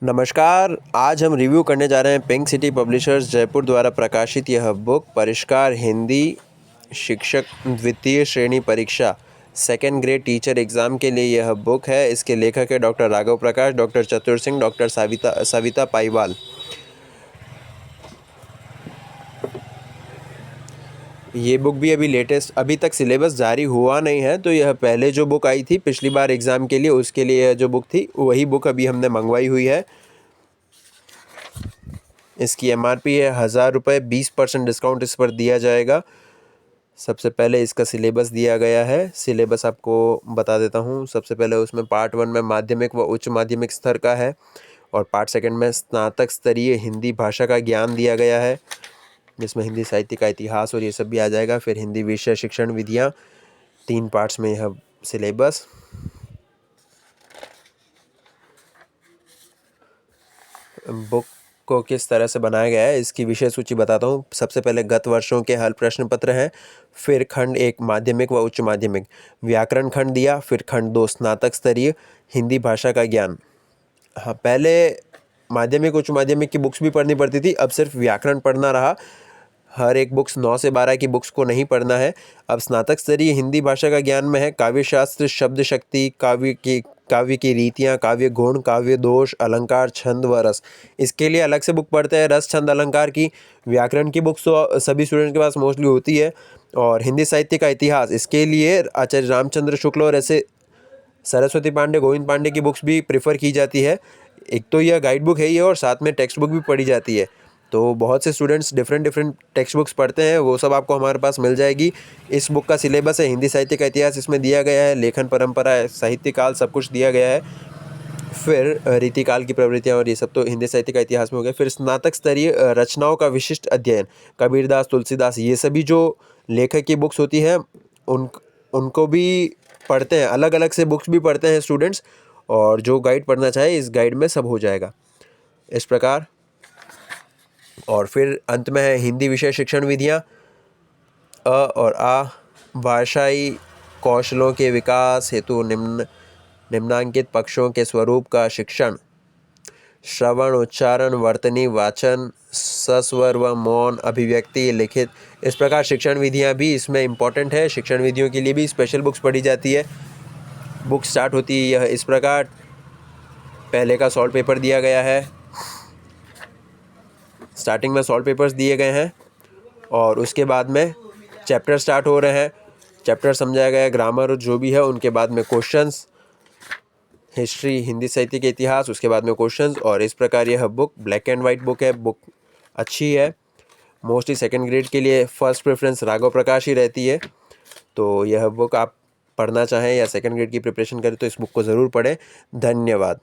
नमस्कार, आज हम रिव्यू करने जा रहे हैं पिंक सिटी पब्लिशर्स जयपुर द्वारा प्रकाशित यह बुक परिष्कार हिंदी शिक्षक द्वितीय श्रेणी परीक्षा सेकेंड ग्रेड टीचर एग्ज़ाम के लिए यह बुक है। इसके लेखक है डॉक्टर राघव प्रकाश, डॉक्टर चतुर सिंह, डॉक्टर सविता पाईवाल। ये बुक भी अभी तक सिलेबस जारी हुआ नहीं है, तो यह पहले जो बुक आई थी पिछली बार एग्ज़ाम के लिए, उसके लिए यह जो बुक थी वही बुक अभी हमने मंगवाई हुई है। इसकी MRP है 1000 रुपये, 20% डिस्काउंट इस पर दिया जाएगा। सबसे पहले इसका सिलेबस दिया गया है। सिलेबस आपको बता देता हूँ। सबसे पहले उसमें पार्ट 1 में माध्यमिक व उच्च माध्यमिक स्तर का है, और पार्ट 2 में स्नातक स्तरीय हिंदी भाषा का ज्ञान दिया गया है, जिसमें हिंदी साहित्य का इतिहास और ये सब भी आ जाएगा। फिर हिंदी विषय शिक्षण विधियाँ, 3 पार्ट्स में यह सिलेबस। बुक को किस तरह से बनाया गया है इसकी विषय सूची बताता हूँ। सबसे पहले गत वर्षों के हल प्रश्न पत्र हैं, फिर खंड 1 माध्यमिक व उच्च माध्यमिक, व्याकरण खंड दिया, फिर खंड 2 स्नातक स्तरीय हिंदी भाषा का ज्ञान। हाँ, पहले माध्यमिक उच्च माध्यमिक की बुक्स भी पढ़नी पड़ती थी, अब सिर्फ व्याकरण पढ़ना रहा। हर एक बुक्स 9 से 12 की बुक्स को नहीं पढ़ना है। अब स्नातक स्तरीय हिंदी भाषा का ज्ञान में है काव्य शास्त्र, शब्द शक्ति, काव्य की रीतियाँ, काव्य गुण, काव्य दोष, अलंकार, छंद व रस। इसके लिए अलग से बुक पढ़ते हैं, रस छंद अलंकार की। व्याकरण की बुक्स तो सभी स्टूडेंट्स के पास मोस्टली होती है। और हिंदी साहित्य का इतिहास, इसके लिए आचार्य रामचंद्र शुक्ल और ऐसे सरस्वती पांडे, गोविंद पांडे की बुक्स भी प्रेफर की जाती है। एक तो यह गाइड बुक है ये, और साथ में टेक्स्ट बुक भी पढ़ी जाती है। तो बहुत से स्टूडेंट्स डिफरेंट टेक्स्ट बुक्स पढ़ते हैं, वो सब आपको हमारे पास मिल जाएगी। इस बुक का सिलेबस है हिंदी साहित्य का इतिहास, इसमें दिया गया है लेखन परंपरा, साहित्य काल, सब कुछ दिया गया है। फिर रीतिकाल की प्रवृत्तियाँ और ये सब तो हिंदी साहित्य का इतिहास में हो गया। फिर स्नातक स्तरीय रचनाओं का विशिष्ट अध्ययन, कबीरदास, तुलसीदास, ये सभी जो लेखक की बुक्स होती हैं उनको भी पढ़ते हैं। अलग अलग से बुक्स भी पढ़ते हैं स्टूडेंट्स, और जो गाइड पढ़ना चाहे इस गाइड में सब हो जाएगा इस प्रकार। और फिर अंत में है हिंदी विषय शिक्षण विधियाँ, अ और आ भाषाई कौशलों के विकास हेतु निम्नांकित पक्षों के स्वरूप का शिक्षण, श्रवण, उच्चारण, वर्तनी, वाचन, सस्वर व मौन, अभिव्यक्ति, लिखित। इस प्रकार शिक्षण विधियाँ भी इसमें इम्पॉर्टेंट है। शिक्षण विधियों के लिए भी स्पेशल बुक्स पढ़ी जाती है। बुक स्टार्ट होती है यह इस प्रकार। पहले का सॉल्व पेपर दिया गया है, स्टार्टिंग में सॉल्व पेपर्स दिए गए हैं, और उसके बाद में चैप्टर स्टार्ट हो रहे हैं। चैप्टर समझाया गया है, ग्रामर जो भी है, उनके बाद में क्वेश्चंस, हिस्ट्री, हिंदी साहित्य के इतिहास, उसके बाद में क्वेश्चंस। और इस प्रकार यह book black and white book है। बुक अच्छी है। मोस्टली सेकंड ग्रेड के लिए फर्स्ट प्रेफरेंस राघव प्रकाश ही रहती है। तो यह बुक आप पढ़ना चाहें या सेकंड ग्रेड की प्रिपरेशन करें तो इस बुक को ज़रूर पढ़ें। धन्यवाद।